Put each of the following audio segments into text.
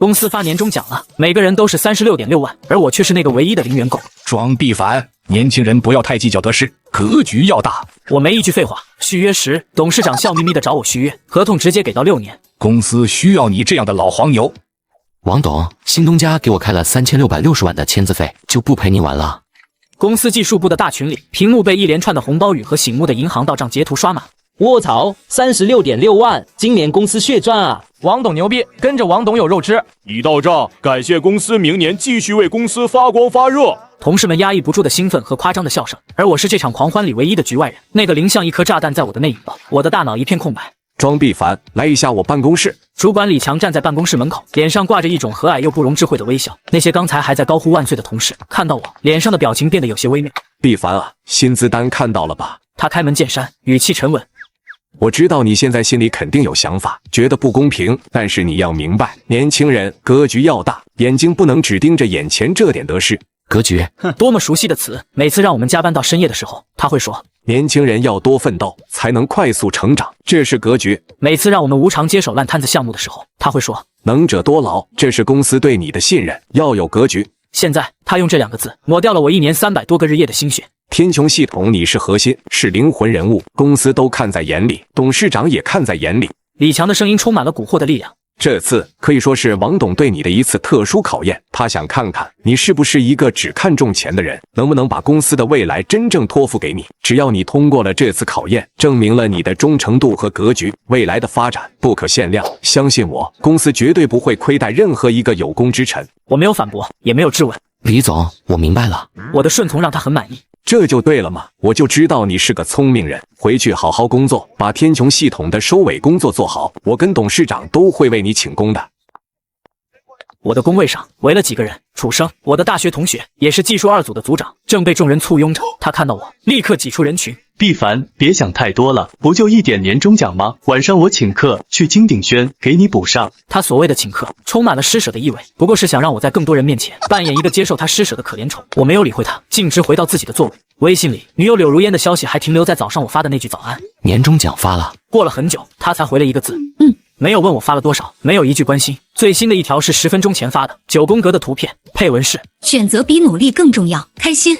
公司发年终奖了，每个人都是36.6万，而我却是那个唯一的零员工。庄必凡，年轻人不要太计较得失，格局要大。我没一句废话。续约时，董事长笑眯眯地找我续约，合同直接给到6年。公司需要你这样的老黄牛。王董，新东家给我开了3660万的签字费，就不陪你玩了。公司技术部的大群里，屏幕被一连串的红包雨和醒目的银行到账截图刷满。卧槽，36.6万，今年公司血赚啊！王董牛逼，跟着王董有肉吃。已到账，感谢公司，明年继续为公司发光发热。同事们压抑不住的兴奋和夸张的笑声，而我是这场狂欢里唯一的局外人。那个零像一颗炸弹在我的内引爆，我的大脑一片空白。庄必凡，来一下我办公室。主管李强站在办公室门口，脸上挂着一种和蔼又不容置喙的微笑。那些刚才还在高呼万岁的同事，看到我，脸上的表情变得有些微妙。必凡啊，薪资单看到了吧？他开门见山，语气沉稳。我知道你现在心里肯定有想法，觉得不公平，但是你要明白，年轻人格局要大，眼睛不能只盯着眼前这点得失。格局，多么熟悉的词！每次让我们加班到深夜的时候，他会说：“年轻人要多奋斗，才能快速成长，这是格局。”每次让我们无偿接手烂摊子项目的时候，他会说：“能者多劳，这是公司对你的信任，要有格局。”现在，他用这2个字抹掉了我1年300多个日夜的心血。天穹系统，你是核心，是灵魂人物，公司都看在眼里，董事长也看在眼里。李强的声音充满了蛊惑的力量。这次可以说是王董对你的一次特殊考验，他想看看你是不是一个只看重钱的人，能不能把公司的未来真正托付给你。只要你通过了这次考验，证明了你的忠诚度和格局，未来的发展不可限量。相信我，公司绝对不会亏待任何一个有功之臣。我没有反驳，也没有质问。李总，我明白了。我的顺从让他很满意。这就对了嘛，我就知道你是个聪明人。回去好好工作，把天穹系统的收尾工作做好，我跟董事长都会为你请功的。我的工位上围了几个人，楚生，我的大学同学，也是技术2组的组长，正被众人簇拥着。他看到我，立刻挤出人群。必凡，别想太多了，不就一点年终奖吗？晚上我请客去金鼎轩，给你补上。他所谓的请客，充满了施舍的意味，不过是想让我在更多人面前扮演一个接受他施舍的可怜虫。我没有理会他，径直回到自己的座位。微信里，女友柳如烟的消息还停留在早上我发的那句早安。年终奖发了。过了很久，他才回了一个字，没有问我发了多少，没有一句关心。最新的一条是10分钟前发的，9宫格的图片，配文是：选择比努力更重要，开心。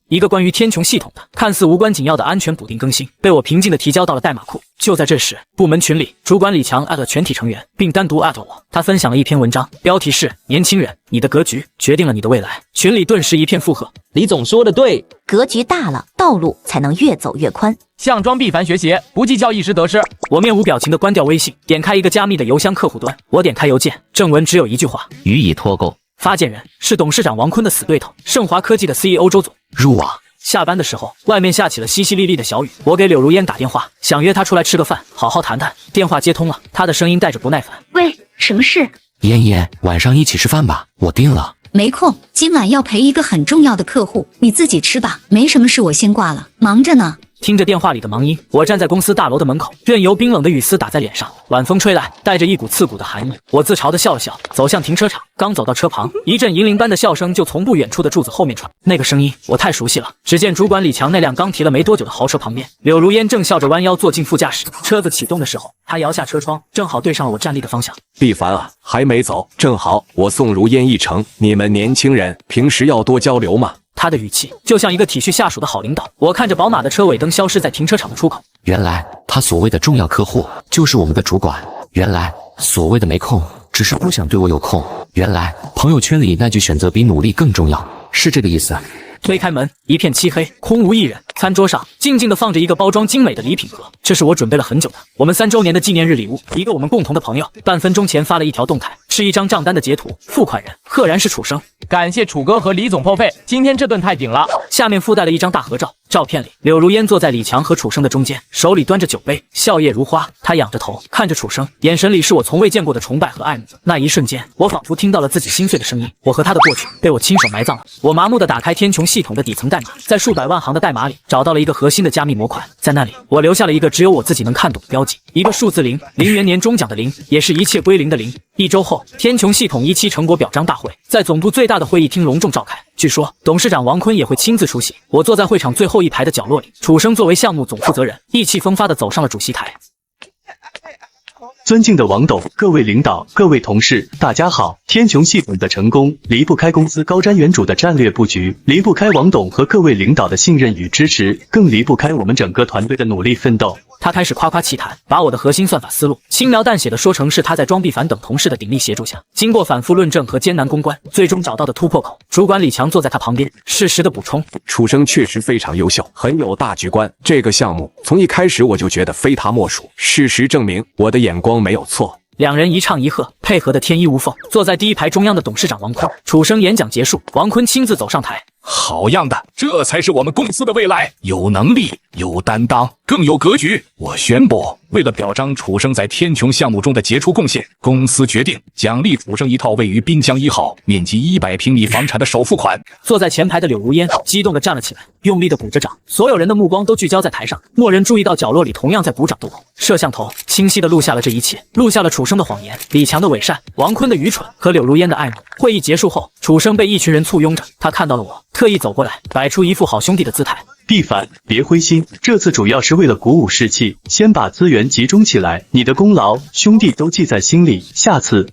一个关于天穹系统的看似无关紧要的安全补丁更新，被我平静地提交到了代码库。就在这时，部门群里，主管李强@了全体成员，并单独@我。他分享了一篇文章，标题是：年轻人，你的格局决定了你的未来。群里顿时一片附和。李总说的对，格局大了，道路才能越走越宽。向庄必凡学习，不计较一时得失。我面无表情地关掉微信，点开一个加密的邮箱客户端。我点开邮件，正文只有一句话：予以脱钩。发件人是董事长王坤的死对头，盛华科技的 CEO 周总。入网。下班的时候，外面下起了淅淅沥沥的小雨。我给柳如烟打电话，想约她出来吃个饭，好好谈谈。电话接通了，她的声音带着不耐烦：“喂，什么事？嫣嫣，晚上一起吃饭吧，我定了。没空，今晚要陪一个很重要的客户，你自己吃吧。没什么事，我先挂了，忙着呢。”听着电话里的忙音，我站在公司大楼的门口，任由冰冷的雨丝打在脸上。晚风吹来，带着一股刺骨的寒意。我自嘲地笑了笑，走向停车场。刚走到车旁，一阵银铃般的笑声就从不远处的柱子后面传。那个声音我太熟悉了。只见主管李强那辆刚提了没多久的豪车旁边，柳如烟正笑着弯腰坐进副驾驶。车子启动的时候，她摇下车窗，正好对上了我站立的方向。必凡啊，还没走，正好我送如烟一程。你们年轻人平时要多交流嘛。他的语气就像一个体恤下属的好领导。我看着宝马的车尾灯消失在停车场的出口。原来他所谓的重要客户就是我们的主管。原来所谓的没空，只是不想对我有空。原来朋友圈里那句选择比努力更重要，是这个意思。推开门，一片漆黑，空无一人。餐桌上静静地放着一个包装精美的礼品盒，这是我准备了很久的我们3周年的纪念日礼物。一个我们共同的朋友半分钟前发了一条动态，是一张账单的截图，付款人赫然是楚生。感谢楚哥和李总破费，今天这顿太顶了。下面附带了一张大合照，照片里柳如烟坐在李强和楚生的中间，手里端着酒杯，笑靥如花。她仰着头看着楚生，眼神里是我从未见过的崇拜和爱慕。那一瞬间，我仿佛听到了自己心碎的声音。我和他的过去被我亲手埋葬了。我麻木地打开天穹系统的底层代码，在数百万行的代码里找到了一个核心的加密模块，在那里我留下了一个只有我自己能看懂的标记，一个数字0，零元年终奖的0，也是一切归零的0。1周后，天穹系统1期成果表彰大会在总部最大的会议厅隆重召开，据说董事长王坤也会亲自出席。我坐在会场最后一排的角落里，楚生作为项目总负责人，意气风发地走上了主席台。尊敬的王董，各位领导，各位同事，大家好！天穹系统的成功离不开公司高瞻远瞩的战略布局，离不开王董和各位领导的信任与支持，更离不开我们整个团队的努力奋斗。他开始夸夸其谈，把我的核心算法思路轻描淡写的说成是他在庄必凡等同事的鼎力协助下，经过反复论证和艰难攻关，最终找到的突破口。主管李强坐在他旁边，适时的补充：楚生确实非常优秀，很有大局观。这个项目从一开始我就觉得非他莫属，事实证明我的眼光没有错。两人一唱一和，配合的天衣无缝。坐在第一排中央的董事长王坤，楚生演讲结束，王坤亲自走上台。好样的，这才是我们公司的未来，有能力，有担当，更有格局。我宣布，为了表彰楚生在天穹项目中的杰出贡献，公司决定奖励楚生一套位于滨江1号、面积100平米房产的首付款。坐在前排的柳如烟激动地站了起来，用力地鼓着掌，所有人的目光都聚焦在台上，蓦然注意到角落里同样在鼓掌的我。摄像头清晰地录下了这一切，录下了楚生的谎言、李强的伪善、王坤的愚蠢和柳如烟的爱慕。会议结束后，楚生被一群人簇拥着，他看到了我，特意走过来，摆出一副好兄弟的姿态。必凡，别灰心，这次主要是为了鼓舞士气，先把资源集中起来，你的功劳兄弟都记在心里，下次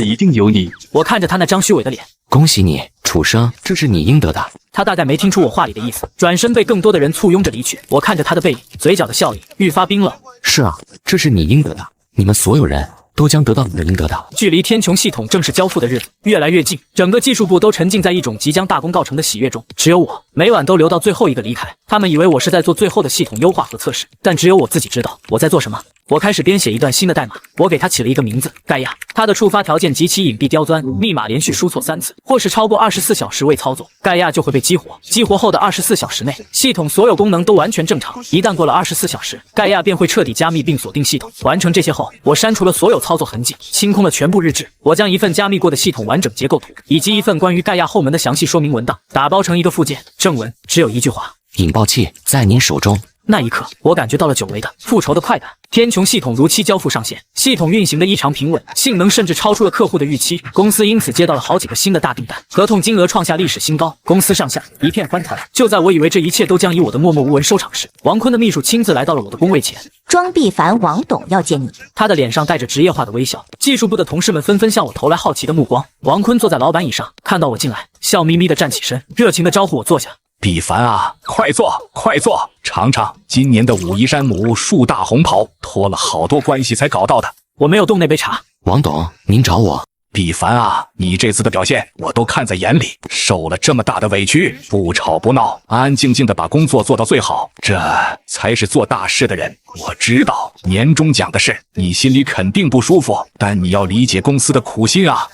一定有你。我看着他那张虚伪的脸，恭喜你，楚生，这是你应得的。他大概没听出我话里的意思，转身被更多的人簇拥着离去。我看着他的背影，嘴角的笑意愈发冰冷。是啊，这是你应得的，你们所有人都将得到你的应得的。距离天穹系统正式交付的日子越来越近，整个技术部都沉浸在一种即将大功告成的喜悦中。只有我每晚都留到最后一个离开。他们以为我是在做最后的系统优化和测试，但只有我自己知道我在做什么。我开始编写一段新的代码，我给它起了一个名字盖亚。它的触发条件极其隐蔽刁钻，密码连续输错3次，或是超过24小时未操作，盖亚就会被激活。激活后的24小时内，系统所有功能都完全正常。一旦过了24小时，盖亚便会彻底加密并锁定系统。完成这些后，我删除了所有操作痕迹，清空了全部日志。我将一份加密过的系统完整结构图，以及一份关于盖亚后门的详细说明文档打包成一个附件。正文只有一句话：引爆器在您手中。那一刻，我感觉到了久违的复仇的快感。天穹系统如期交付上线，系统运行的异常平稳，性能甚至超出了客户的预期。公司因此接到了好几个新的大订单，合同金额创下历史新高，公司上下一片欢腾。就在我以为这一切都将以我的默默无闻收场时，王坤的秘书亲自来到了我的工位前。庄必凡王董要见你。他的脸上带着职业化的微笑，技术部的同事们纷纷向我投来好奇的目光。王坤坐在老板椅上，看到我进来，笑眯眯地站起身，热情地招呼我坐下。必凡啊，快坐，快坐，尝尝今年的武夷山姆树大红袍，托了好多关系才搞到的。我没有动那杯茶。王董，您找我。必凡啊，你这次的表现我都看在眼里，受了这么大的委屈，不吵不闹，安安静静的把工作做到最好，这才是做大事的人。我知道年终奖的事，你心里肯定不舒服，但你要理解公司的苦心啊。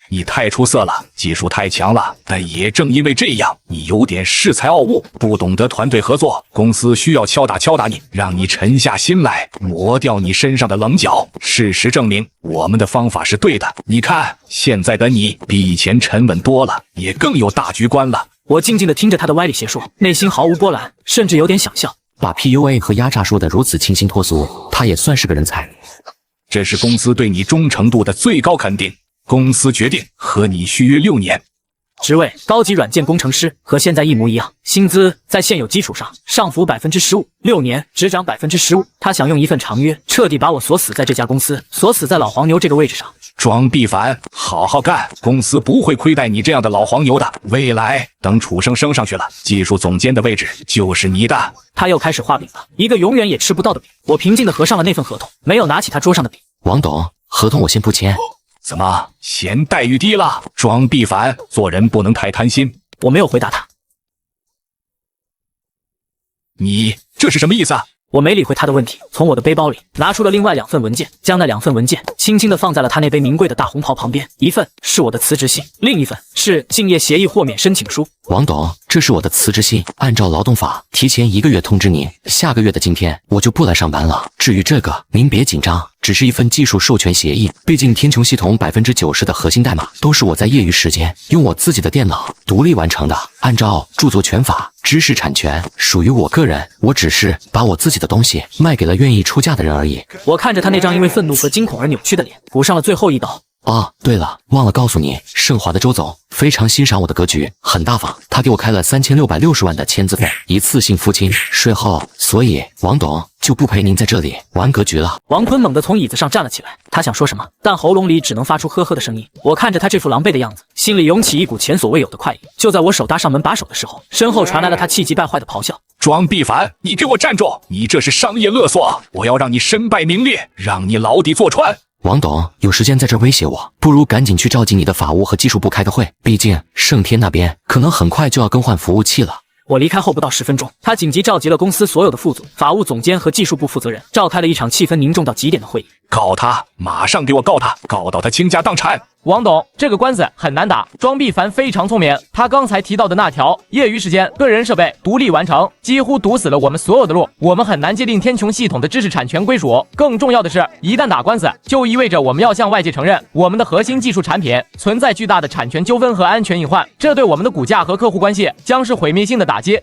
你太出色了，技术太强了，但也正因为这样，你有点恃才傲物，不懂得团队合作。公司需要敲打你，让你沉下心来，磨掉你身上的棱角。事实证明，我们的方法是对的。你看，现在的你比以前沉稳多了，也更有大局观了。我静静地听着他的歪理邪说，内心毫无波澜，甚至有点想笑。把 PUA 和压榨说得如此清新脱俗，他也算是个人才。这是公司对你忠诚度的最高肯定。公司决定和你续约6年，职位高级软件工程师，和现在一模一样，薪资在现有基础上上浮15%，6年只涨15%。他想用一份长约彻底把我锁死在这家公司，锁死在老黄牛这个位置上。庄必凡，好好干，公司不会亏待你这样的老黄牛的。未来等楚生升上去了，技术总监的位置就是你的。他又开始画饼了，一个永远也吃不到的饼。我平静地合上了那份合同，没有拿起他桌上的饼。王董，合同我先不签。怎么嫌待遇低了？庄必凡，做人不能太贪心。我没有回答他。你这是什么意思啊？我没理会他的问题，从我的背包里拿出了另外2份文件，将那2份文件轻轻地放在了他那杯名贵的大红袍旁边。一份是我的辞职信，另一份是竞业协议豁免申请书。王董，这是我的辞职信，按照劳动法提前1个月通知您，下个月的今天我就不来上班了。至于这个，您别紧张，只是一份技术授权协议。毕竟天穹系统90%的核心代码都是我在业余时间用我自己的电脑独立完成的，按照著作权法，知识产权属于我个人，我只是把我自己的东西卖给了愿意出价的人而已。我看着他那张因为愤怒和惊恐而扭曲的脸，补上了最后一刀。哦，对了，忘了告诉你，盛华的周总非常欣赏我的格局，很大方，他给我开了3660万的签字费，一次性付清税后，所以王董就不陪您在这里玩格局了。王坤猛地从椅子上站了起来，他想说什么，但喉咙里只能发出呵呵的声音。我看着他这副狼狈的样子，心里涌起一股前所未有的快意。就在我手搭上门把手的时候，身后传来了他气急败坏的咆哮：庄必凡，你给我站住！你这是商业勒索，我要让你身败名裂，让你牢底坐穿！王董有时间在这威胁我，不如赶紧去召集你的法务和技术部开个会，毕竟盛天那边可能很快就要更换服务器了。我离开后不到10分钟，他紧急召集了公司所有的副总、法务总监和技术部负责人，召开了一场气氛凝重到极点的会议。告他，马上给我告他，告到他倾家荡产！王董，这个官司很难打。庄必凡非常聪明，他刚才提到的那条业余时间、个人设备独立完成，几乎堵死了我们所有的路，我们很难界定天穹系统的知识产权归属。更重要的是，一旦打官司，就意味着我们要向外界承认我们的核心技术产品存在巨大的产权纠纷和安全隐患，这对我们的股价和客户关系将是毁灭性的打击。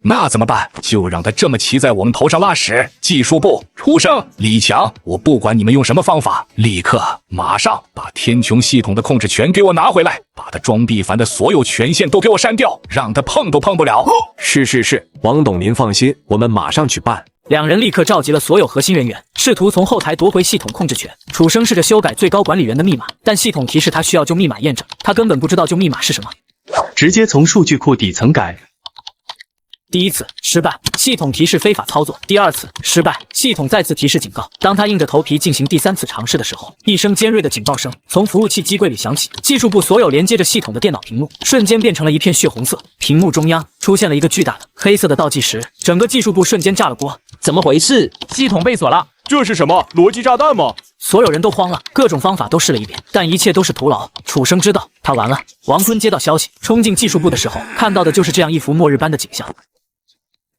那怎么办？就让他这么骑在我们头上拉屎！技术部、楚生、李强，我不管你们用什么方法，立刻、马上把天穹系统的控制权给我拿回来，把他庄必凡的所有权限都给我删掉，让他碰都碰不了。是，王董您放心，我们马上去办。两人立刻召集了所有核心人员，试图从后台夺回系统控制权。楚生试着修改最高管理员的密码，但系统提示他需要旧密码验证，他根本不知道旧密码是什么，直接从数据库底层改。第一次失败，系统提示非法操作；第二次失败，系统再次提示警告。当他硬着头皮进行第三次尝试的时候，一声尖锐的警报声从服务器机柜里响起，技术部所有连接着系统的电脑屏幕瞬间变成了一片血红色，屏幕中央出现了一个巨大的黑色的倒计时，整个技术部瞬间炸了锅。怎么回事？系统被锁了。这是什么逻辑炸弹吗？所有人都慌了，各种方法都试了一遍，但一切都是徒劳。楚生知道他完了。王坤接到消息，冲进技术部的时候，看到的就是这样一幅末日般的景象。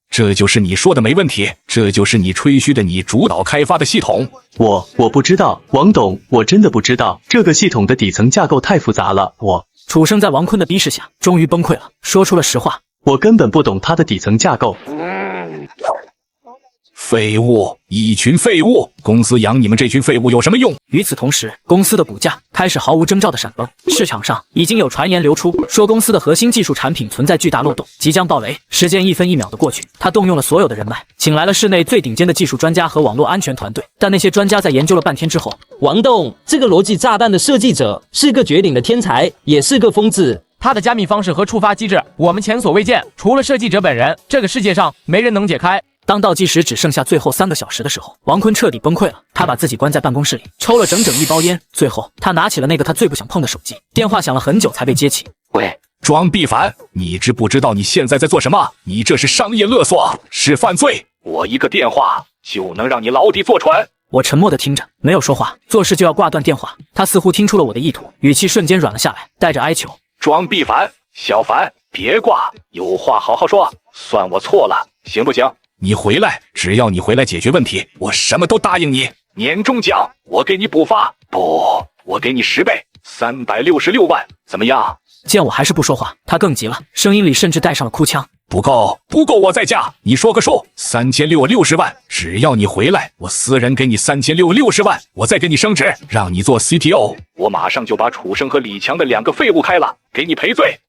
这就是你说的没问题，这就是你吹嘘的你主导开发的系统。我不知道，王董，我真的不知道，这个系统的底层架构太复杂了，楚生在王坤的逼视下，终于崩溃了，说出了实话。我根本不懂它的底层架构。废物，一群废物！公司养你们这群废物有什么用？与此同时，公司的股价开始毫无征兆的闪崩。市场上已经有传言流出，说公司的核心技术产品存在巨大漏洞，即将爆雷。时间一分一秒的过去，他动用了所有的人脉，请来了市内最顶尖的技术专家和网络安全团队。但那些专家在研究了半天之后，王董，这个逻辑炸弹的设计者是个绝顶的天才，也是个疯子。他的加密方式和触发机制，我们前所未见。除了设计者本人，这个世界上没人能解开。当倒计时只剩下最后3个小时的时候，王坤彻底崩溃了。他把自己关在办公室里，抽了整整一包烟。最后，他拿起了那个他最不想碰的手机，电话响了很久才被接起。喂，庄必凡，你知不知道你现在在做什么？你这是商业勒索，是犯罪。我一个电话就能让你牢底坐穿。我沉默地听着，没有说话，做事就要挂断电话。他似乎听出了我的意图，语气瞬间软了下来，带着哀求：庄必凡，小凡，别挂，有话好好说，算我错了，行不行？你回来，只要你回来解决问题，我什么都答应你。年终奖我给你补发，不，我给你10倍，366万，怎么样？见我还是不说话，他更急了，声音里甚至带上了哭腔。不够，我再加，你说个数，3660万，只要你回来，我私人给你3660万，我再给你升职，让你做 CTO， 我马上就把楚生和李强的2个废物开了，给你赔罪。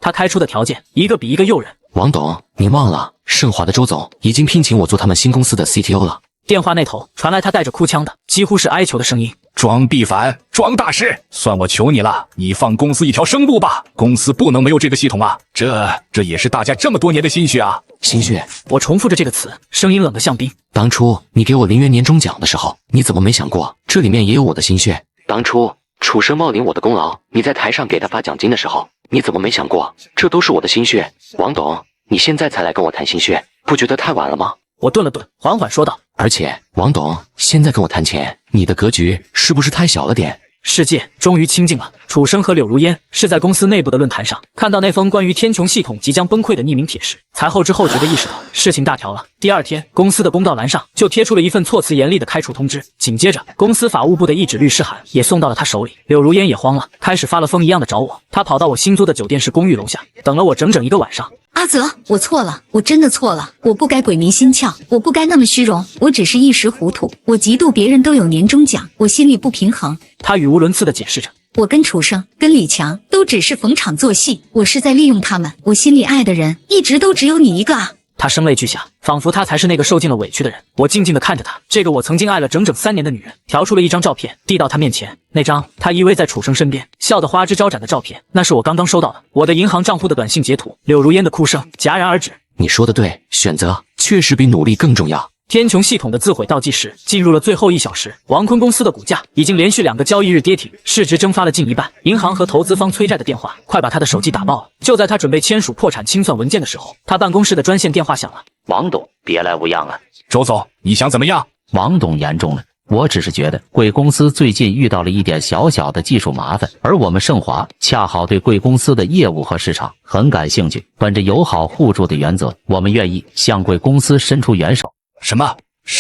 他开出的条件一个比一个诱人。王董，你忘了，盛华的周总已经聘请我做他们新公司的 CTO 了。电话那头传来他带着哭腔的，几乎是哀求的声音。庄必凡，庄大师，算我求你了，你放公司一条生路吧，公司不能没有这个系统啊，这也是大家这么多年的心血啊。心血？我重复着这个词，声音冷得像冰。当初你给我0元年终奖的时候，你怎么没想过这里面也有我的心血？当初楚生冒领我的功劳，你在台上给他发奖金的时候，你怎么没想过这都是我的心血？王董，你现在才来跟我谈心血，不觉得太晚了吗？我顿了顿，缓缓说道：而且，王董，现在跟我谈钱，你的格局是不是太小了点？世界终于清静了，楚生和柳如烟是在公司内部的论坛上看到那封关于天穹系统即将崩溃的匿名帖时，才后知后觉地意识到事情大条了。第二天，公司的公告栏上就贴出了一份措辞严厉的开除通知，紧接着，公司法务部的一纸律师函也送到了他手里。柳如烟也慌了，开始发了疯一样的找我。他跑到我新租的酒店式公寓楼下，等了我整整1个晚上。阿泽，我错了，我真的错了，我不该鬼迷心窍，我不该那么虚荣，我只是一时糊涂，我嫉妒别人都有年终奖，我心里不平衡。他语无伦次地解释着。我跟楚生、跟李强都只是逢场作戏，我是在利用他们，我心里爱的人一直都只有你一个啊！他声泪俱下，仿佛他才是那个受尽了委屈的人。我静静地看着他，这个我曾经爱了整整3年的女人，调出了一张照片，递到他面前。那张他依偎在楚生身边，笑得花枝招展的照片，那是我刚刚收到的我的银行账户的短信截图。柳如烟的哭声戛然而止。你说的对，选择确实比努力更重要。天穹系统的自毁倒计时进入了最后1小时，王坤公司的股价已经连续2个交易日跌停，市值蒸发了近1半。银行和投资方催债的电话快把他的手机打爆了。就在他准备签署破产清算文件的时候，他办公室的专线电话响了。王董，别来无恙啊！周总，你想怎么样？王董严重了。我只是觉得贵公司最近遇到了一点小小的技术麻烦，而我们盛华恰好对贵公司的业务和市场很感兴趣。本着友好互助的原则，我们愿意向贵公司伸出援手。什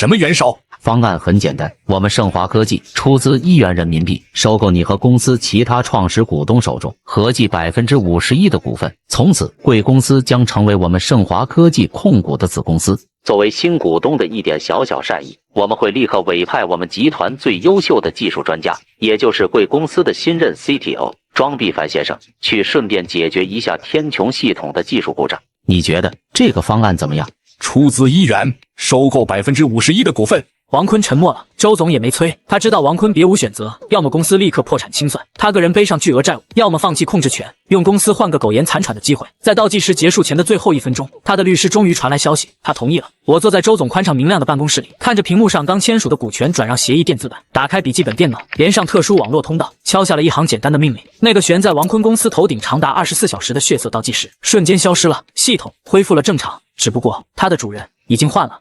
么援手？方案很简单，我们盛华科技出资1元人民币收购你和公司其他创始股东手中合计51%的股份，从此贵公司将成为我们盛华科技控股的子公司。作为新股东的一点小小善意，我们会立刻委派我们集团最优秀的技术专家，也就是贵公司的新任 CTO 庄必凡先生，去顺便解决一下天穹系统的技术故障。你觉得这个方案怎么样？出资1元，收购51%的股份。王坤沉默了，周总也没催，他知道王坤别无选择，要么公司立刻破产清算，他个人背上巨额债务，要么放弃控制权，用公司换个苟延残喘的机会。在倒计时结束前的最后1分钟，他的律师终于传来消息，他同意了。我坐在周总宽敞明亮的办公室里，看着屏幕上刚签署的股权转让协议电子版，打开笔记本电脑，连上特殊网络通道，敲下了一行简单的命令。那个悬在王坤公司头顶长达24小时的血色倒计时瞬间消失了，系统恢复了正常，只不过它的主人已经换了。